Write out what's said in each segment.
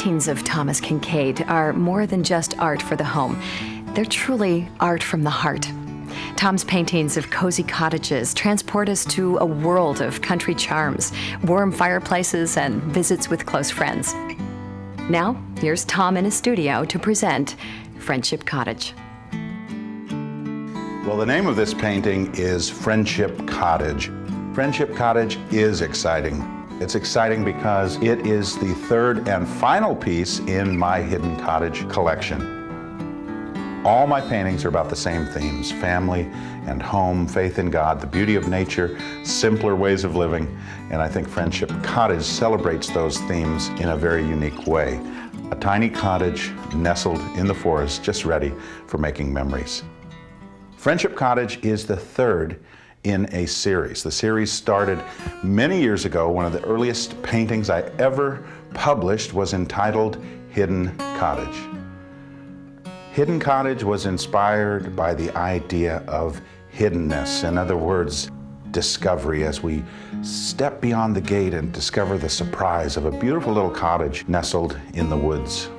paintings of Thomas Kinkade are more than just art for the home. They're truly art from the heart. Tom's paintings of cozy cottages transport us to a world of country charms, warm fireplaces, and visits with close friends. Now, here's Tom in his studio to present Friendship Cottage. Well, the name of this painting is Friendship Cottage. Friendship Cottage is exciting. It's exciting because it is the third and final piece in my Hidden Cottage collection. All my paintings are about the same themes: family and home, faith in God, the beauty of nature, simpler ways of living, and I think Friendship Cottage celebrates those themes in a very unique way. A tiny cottage nestled in the forest, just ready for making memories. Friendship Cottage is the third in a series. The series started many years ago. One of the earliest paintings I ever published was entitled Hidden Cottage. Hidden Cottage was inspired by the idea of hiddenness. In other words, discovery, as we step beyond the gate and discover the surprise of a beautiful little cottage nestled in the woods.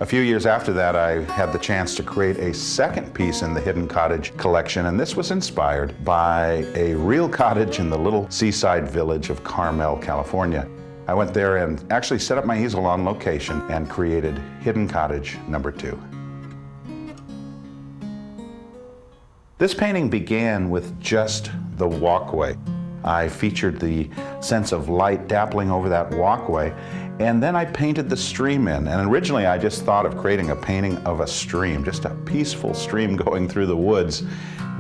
A few years after that, I had the chance to create a second piece in the Hidden Cottage collection, and this was inspired by a real cottage in the little seaside village of Carmel, California. I went there and actually set up my easel on location and created Hidden Cottage number 2. This painting began with just the walkway. I featured the sense of light dappling over that walkway, and then I painted the stream in. And originally I just thought of creating a painting of a stream, just a peaceful stream going through the woods.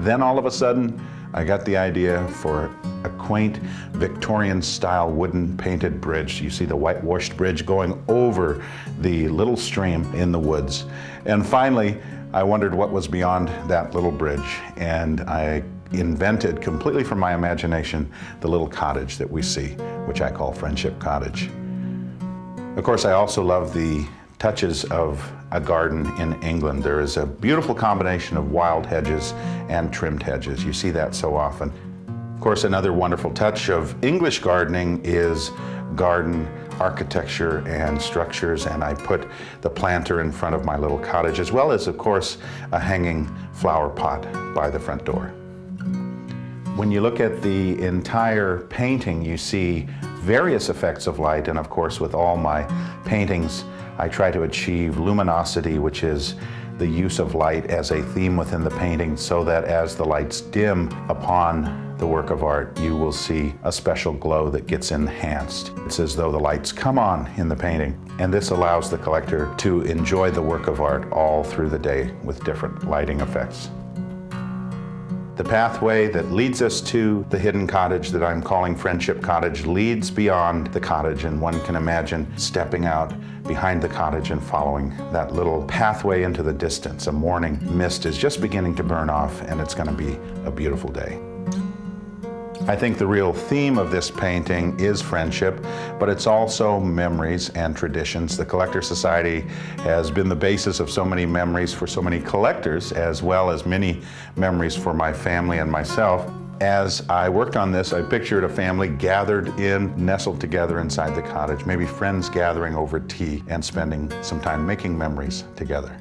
Then all of a sudden, I got the idea for a quaint Victorian-style wooden painted bridge. You see the whitewashed bridge going over the little stream in the woods. And finally, I wondered what was beyond that little bridge, and I invented completely from my imagination the little cottage that we see, which I call Friendship Cottage. Of course, I also love the touches of a garden in England. There is a beautiful combination of wild hedges and trimmed hedges. You see that so often. Of course, another wonderful touch of English gardening is garden architecture and structures, and I put the planter in front of my little cottage, as well as, of course, a hanging flower pot by the front door. When you look at the entire painting, you see various effects of light, and of course with all my paintings I try to achieve luminosity, which is the use of light as a theme within the painting, so that as the lights dim upon the work of art, you will see a special glow that gets enhanced. It's as though the lights come on in the painting, and this allows the collector to enjoy the work of art all through the day with different lighting effects. The pathway that leads us to the hidden cottage that I'm calling Friendship Cottage leads beyond the cottage, and one can imagine stepping out behind the cottage and following that little pathway into the distance. A morning mist is just beginning to burn off, and it's going to be a beautiful day. I think the real theme of this painting is friendship, but it's also memories and traditions. The Collector Society has been the basis of so many memories for so many collectors, as well as many memories for my family and myself. As I worked on this, I pictured a family gathered in, nestled together inside the cottage, maybe friends gathering over tea and spending some time making memories together.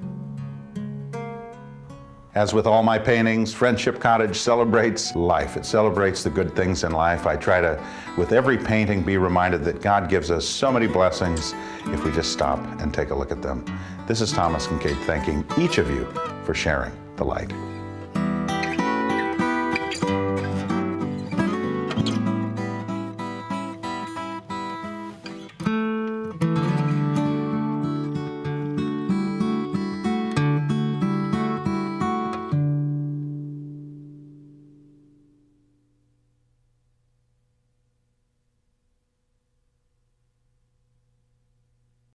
As with all my paintings, Friendship Cottage celebrates life. It celebrates the good things in life. I try to, with every painting, be reminded that God gives us so many blessings if we just stop and take a look at them. This is Thomas Kinkade thanking each of you for sharing the light.